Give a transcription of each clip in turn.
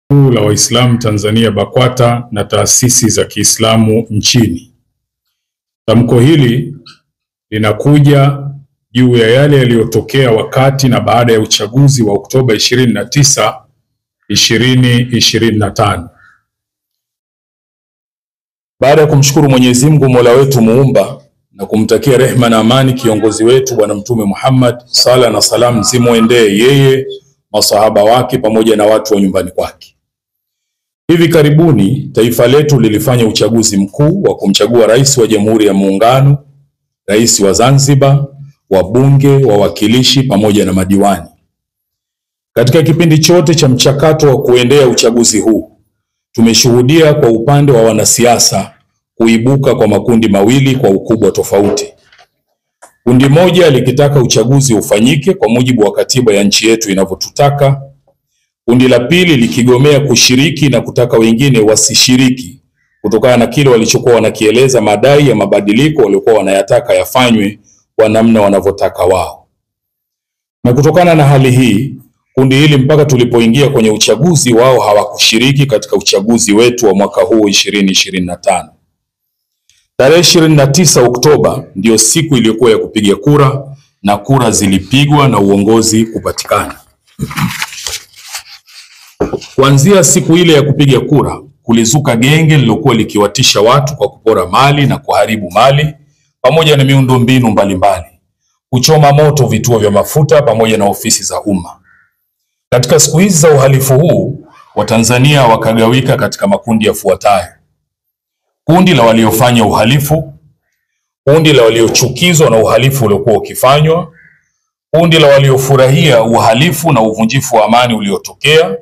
Kuu la Waislamu Tanzania BAKWATA na taasisi za Kiislamu nchini. Tamko hili linakuja juu ya yale yaliyotokea wakati na baada ya uchaguzi wa Oktoba 29, 2025. Baada ya kumshukuru Mwenyezi Mungu Mola wetu Muumba na kumtakia rehema na amani kiongozi wetu Bwana Mtume Muhammad, sala na salamu zimwendee yeye, masahaba wake pamoja na watu wa nyumbani kwake. Hivi karibuni taifa letu lilifanya uchaguzi mkuu wa kumchagua rais wa Jamhuri ya Muungano, rais wa Zanzibar, wabunge, wawakilishi pamoja na madiwani. Katika kipindi chote cha mchakato wa kuendea uchaguzi huu, tumeshuhudia kwa upande wa wanasiasa kuibuka kwa makundi mawili kwa ukubwa tofauti. Kundi moja likitaka uchaguzi ufanyike kwa mujibu wa katiba ya nchi yetu inavyotutaka. Kundi la pili likigomea kushiriki na kutaka wengine wasishiriki kutokana na kile walichokuwa wanakieleza madai ya mabadiliko waliokuwa wanayataka yafanywe kwa namna wanavyotaka wao. Na kutokana na hali hii, kundi hili mpaka tulipoingia kwenye uchaguzi wao hawakushiriki katika uchaguzi wetu wa mwaka huu 2025. Tarehe 29 Oktoba ndio siku iliyokuwa ya kupiga kura na kura zilipigwa na uongozi kupatikana. Kuanzia siku ile ya kupiga kura, kulizuka genge lilokuwa likiwatisha watu kwa kupora mali na kuharibu mali pamoja na miundombinu mbalimbali, kuchoma moto vituo vya mafuta pamoja na ofisi za umma. Katika siku hizi za uhalifu huu, Watanzania wakagawika katika makundi yafuatayo: kundi la waliofanya uhalifu, kundi la waliochukizwa na uhalifu uliokuwa ukifanywa, kundi la waliofurahia uhalifu na uvunjifu wa amani uliotokea,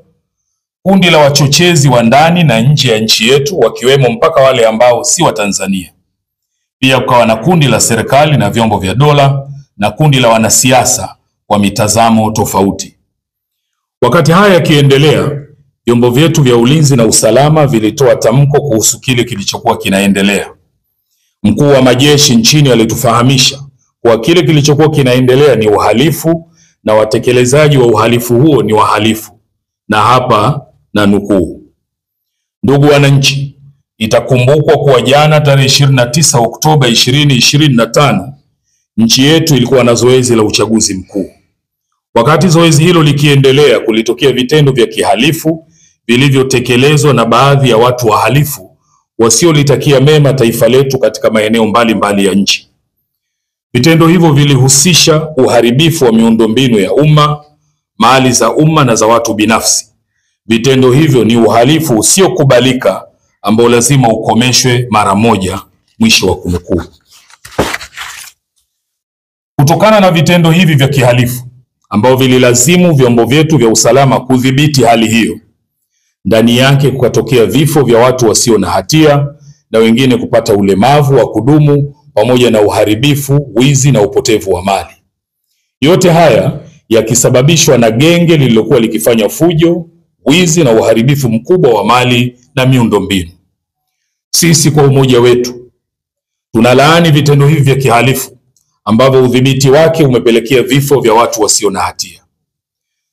kundi la wachochezi wa ndani na nje ya nchi yetu wakiwemo mpaka wale ambao si wa Tanzania. Pia kukawa na kundi la serikali na vyombo vya dola na kundi la wanasiasa wa mitazamo tofauti. Wakati haya yakiendelea, vyombo vyetu vya ulinzi na usalama vilitoa tamko kuhusu kile kilichokuwa kinaendelea. Mkuu wa majeshi nchini alitufahamisha kwa kile kilichokuwa kinaendelea ni uhalifu na watekelezaji wa uhalifu huo ni wahalifu. Na hapa na nukuu: ndugu wananchi, itakumbukwa kuwa jana tarehe 29 Oktoba 2025 nchi yetu ilikuwa na zoezi la uchaguzi mkuu. Wakati zoezi hilo likiendelea, kulitokea vitendo vya kihalifu vilivyotekelezwa na baadhi ya watu wahalifu wasiolitakia mema taifa letu katika maeneo mbalimbali ya nchi. Vitendo hivyo vilihusisha uharibifu wa miundombinu ya umma, mali za umma na za watu binafsi. Vitendo hivyo ni uhalifu usiokubalika ambao lazima ukomeshwe mara moja. Mwisho wa kunukuu. Kutokana na vitendo hivi vya kihalifu ambao vililazimu vyombo vyetu vya usalama kudhibiti hali hiyo, ndani yake kukatokea vifo vya watu wasio na hatia na wengine kupata ulemavu wa kudumu pamoja na uharibifu, wizi na upotevu wa mali. Yote haya yakisababishwa na genge lililokuwa likifanya fujo, wizi na uharibifu mkubwa wa mali na miundombinu. Sisi kwa umoja wetu tunalaani vitendo hivi vya kihalifu ambavyo udhibiti wake umepelekea vifo vya watu wasio na hatia.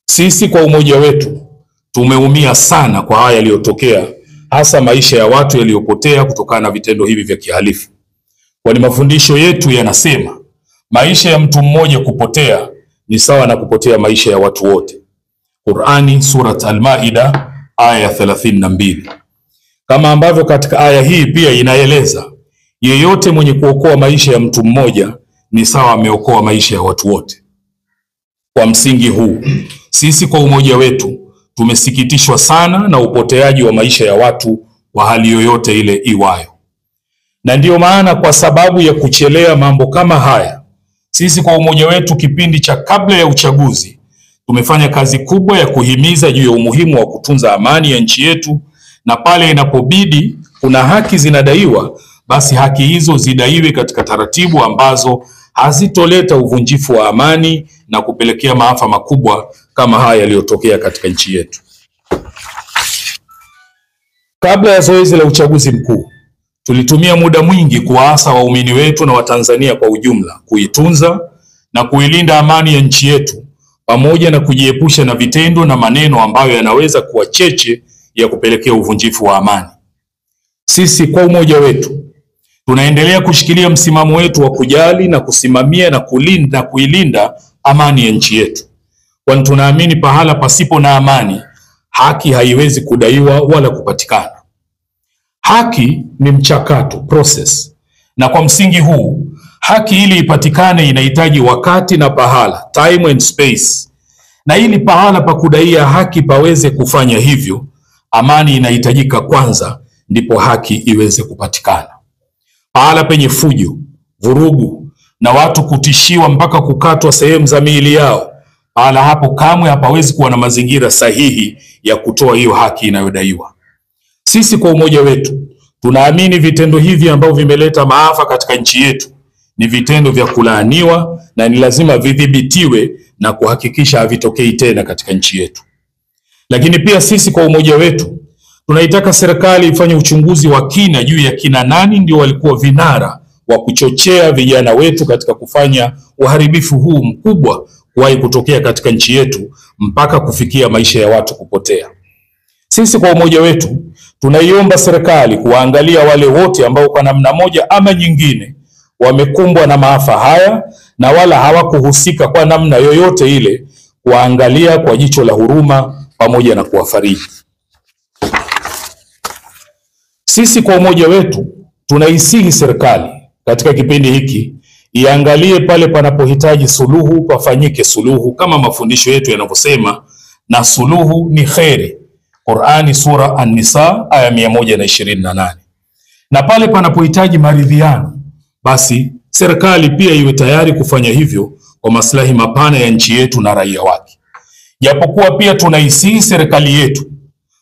Sisi kwa umoja wetu tumeumia sana kwa haya yaliyotokea, hasa maisha ya watu yaliyopotea kutokana na vitendo hivi vya kihalifu. Kwani mafundisho yetu yanasema maisha ya mtu mmoja kupotea ni sawa na kupotea maisha ya watu wote. Qur'ani Surat Al-Maida aya 32. Kama ambavyo katika aya hii pia inaeleza yeyote mwenye kuokoa maisha ya mtu mmoja ni sawa ameokoa maisha ya watu wote. Kwa msingi huu, sisi kwa umoja wetu tumesikitishwa sana na upoteaji wa maisha ya watu wa hali yoyote ile iwayo. Na ndiyo maana kwa sababu ya kuchelea mambo kama haya, sisi kwa umoja wetu kipindi cha kabla ya uchaguzi tumefanya kazi kubwa ya kuhimiza juu ya umuhimu wa kutunza amani ya nchi yetu, na pale inapobidi kuna haki zinadaiwa, basi haki hizo zidaiwe katika taratibu ambazo hazitoleta uvunjifu wa amani na kupelekea maafa makubwa kama haya yaliyotokea katika nchi yetu. Kabla ya zoezi la uchaguzi mkuu, tulitumia muda mwingi kuwaasa waumini wetu na Watanzania kwa ujumla kuitunza na kuilinda amani ya nchi yetu pamoja na kujiepusha na vitendo na maneno ambayo yanaweza kuwa cheche ya kupelekea uvunjifu wa amani. Sisi kwa umoja wetu tunaendelea kushikilia msimamo wetu wa kujali na kusimamia na kuilinda amani ya nchi yetu, kwani tunaamini pahala pasipo na amani haki haiwezi kudaiwa wala kupatikana. Haki ni mchakato, process, na kwa msingi huu haki ili ipatikane inahitaji wakati na pahala, time and space, na ili pahala pa kudaia haki paweze kufanya hivyo, amani inahitajika kwanza, ndipo haki iweze kupatikana. Pahala penye fujo, vurugu na watu kutishiwa mpaka kukatwa sehemu za miili yao, pahala hapo kamwe hapawezi kuwa na mazingira sahihi ya kutoa hiyo haki inayodaiwa. Sisi kwa umoja wetu tunaamini vitendo hivi ambavyo vimeleta maafa katika nchi yetu ni vitendo vya kulaaniwa na ni lazima vidhibitiwe na kuhakikisha havitokei tena katika nchi yetu. Lakini pia sisi kwa umoja wetu tunaitaka serikali ifanye uchunguzi wa kina juu ya kina nani ndio walikuwa vinara wa kuchochea vijana wetu katika kufanya uharibifu huu mkubwa kuwahi kutokea katika nchi yetu mpaka kufikia maisha ya watu kupotea. Sisi kwa umoja wetu tunaiomba serikali kuwaangalia wale wote ambao kwa namna moja ama nyingine wamekumbwa na maafa haya na wala hawakuhusika kwa namna yoyote ile, kuangalia kwa jicho la huruma pamoja na kuwafariji. Sisi kwa umoja wetu tunaisihi serikali katika kipindi hiki iangalie pale panapohitaji suluhu pafanyike suluhu, kama mafundisho yetu yanavyosema, na suluhu ni kheri. Qur'ani sura An-Nisa aya 128. Na pale panapohitaji maridhiano, basi serikali pia iwe tayari kufanya hivyo kwa maslahi mapana ya nchi yetu na raia wake. Japokuwa pia tunaisihi serikali yetu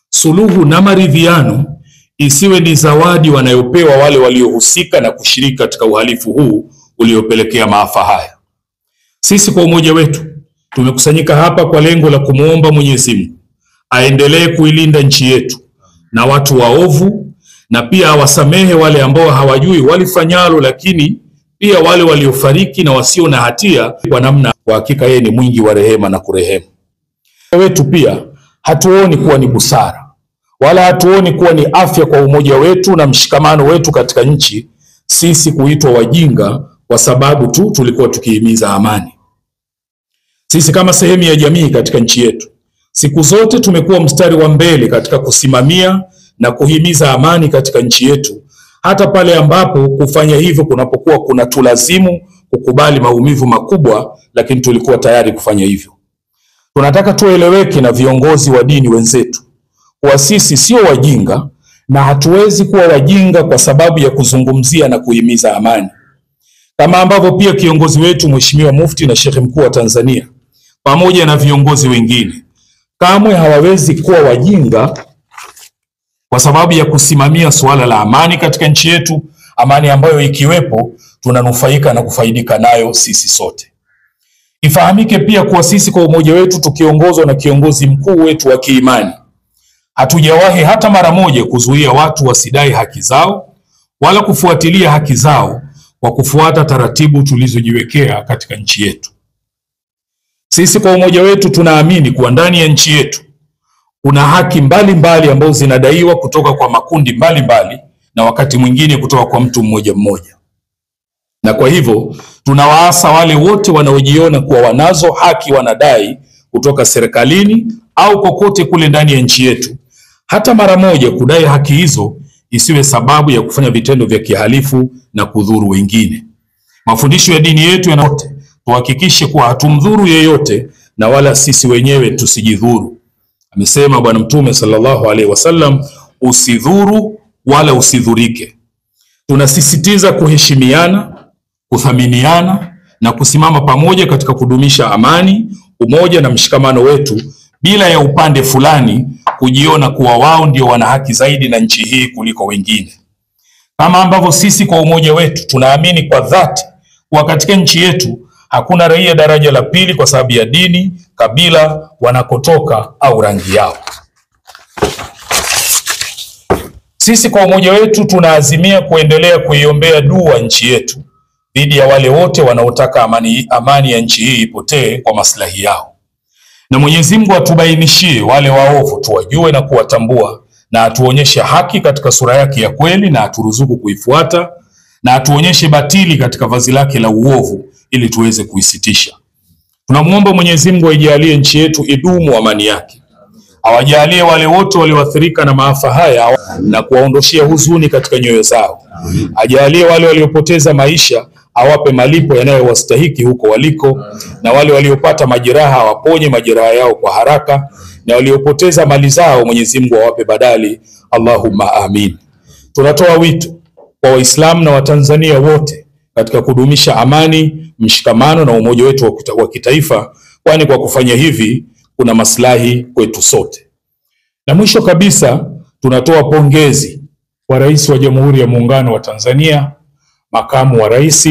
suluhu na maridhiano isiwe ni zawadi wanayopewa wale waliohusika na kushiriki katika uhalifu huu uliopelekea maafa haya. Sisi kwa umoja wetu tumekusanyika hapa kwa lengo la kumuomba Mwenyezi Mungu aendelee kuilinda nchi yetu na watu waovu, na pia awasamehe wale ambao hawajui walifanyalo, lakini pia wale waliofariki na wasio na hatia, kwa namna kwa hakika yeye ni mwingi wa rehema na kurehemu. Wetu pia hatuoni kuwa ni busara wala hatuoni kuwa ni afya kwa umoja wetu na mshikamano wetu katika nchi sisi kuitwa wajinga kwa sababu tu tulikuwa tukihimiza amani. Sisi kama sehemu ya jamii katika nchi yetu siku zote tumekuwa mstari wa mbele katika kusimamia na kuhimiza amani katika nchi yetu, hata pale ambapo kufanya hivyo kunapokuwa kuna tulazimu kukubali maumivu makubwa, lakini tulikuwa tayari kufanya hivyo. Tunataka tueleweke na viongozi wa dini wenzetu kuwa sisi sio wajinga na hatuwezi kuwa wajinga kwa sababu ya kuzungumzia na kuhimiza amani, kama ambavyo pia kiongozi wetu Mheshimiwa Mufti na Sheikh Mkuu wa Tanzania pamoja na viongozi wengine kamwe hawawezi kuwa wajinga kwa sababu ya kusimamia suala la amani katika nchi yetu, amani ambayo ikiwepo tunanufaika na kufaidika nayo sisi sote. Ifahamike pia kuwa sisi kwa umoja wetu tukiongozwa na kiongozi mkuu wetu wa kiimani hatujawahi hata mara moja kuzuia watu wasidai haki zao wala kufuatilia haki zao kwa kufuata taratibu tulizojiwekea katika nchi yetu. Sisi kwa umoja wetu tunaamini kuwa ndani ya nchi yetu kuna haki mbalimbali ambazo zinadaiwa kutoka kwa makundi mbalimbali na wakati mwingine kutoka kwa mtu mmoja mmoja. Na kwa hivyo tunawaasa wale wote wanaojiona kuwa wanazo haki wanadai kutoka serikalini au kokote kule ndani ya nchi yetu, hata mara moja kudai haki hizo isiwe sababu ya kufanya vitendo vya kihalifu na kudhuru wengine. Mafundisho ya dini yetu yanayote tuhakikishe kuwa hatumdhuru yeyote na wala sisi wenyewe tusijidhuru. Amesema Bwana Mtume sallallahu alaihi wasallam, usidhuru wala usidhurike. Tunasisitiza kuheshimiana, kuthaminiana na kusimama pamoja katika kudumisha amani, umoja na mshikamano wetu bila ya upande fulani kujiona kuwa wao ndio wana haki zaidi na nchi hii kuliko wengine. Kama ambavyo sisi kwa umoja wetu tunaamini kwa dhati kuwa katika nchi yetu hakuna raia daraja la pili kwa sababu ya dini, kabila, wanakotoka au rangi yao. Sisi kwa umoja wetu tunaazimia kuendelea kuiombea dua nchi yetu dhidi ya wale wote wanaotaka amani ya nchi hii ipotee kwa maslahi yao. Na Mwenyezi Mungu atubainishie wale waovu, tuwajue na kuwatambua na atuonyeshe haki katika sura yake ya kweli na aturuzuku kuifuata, na atuonyeshe batili katika vazi lake la uovu ili tuweze kuisitisha. Tunamuomba Mwenyezi Mungu aijalie nchi yetu idumu amani yake, awajalie wale wote walioathirika na maafa haya na kuwaondoshia huzuni katika nyoyo zao. Ajalie wale waliopoteza maisha awape malipo yanayowastahiki huko waliko, na wale waliopata majeraha awaponye majeraha yao kwa haraka, na waliopoteza mali zao Mwenyezi Mungu awape badali. Allahumma amin. Tunatoa wito kwa Waislamu na Watanzania wote katika kudumisha amani, mshikamano na umoja wetu wa kitaifa, kwani kwa kufanya hivi kuna maslahi kwetu sote. Na mwisho kabisa, tunatoa pongezi kwa Rais wa Jamhuri ya Muungano wa Tanzania, makamu wa rais,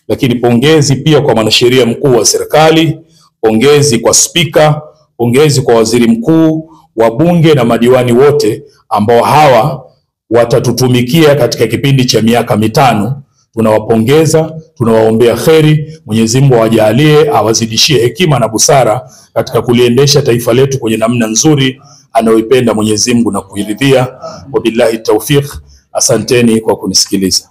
lakini pongezi pia kwa mwanasheria mkuu wa serikali, pongezi kwa spika, pongezi kwa waziri mkuu, wabunge na madiwani wote ambao hawa watatutumikia katika kipindi cha miaka 5. Tunawapongeza, tunawaombea kheri. Mwenyezi Mungu awajalie, awazidishie hekima na busara katika kuliendesha taifa letu kwenye namna nzuri anayoipenda Mwenyezi Mungu na kuiridhia. Wabillahi tawfiq. Asanteni kwa kunisikiliza.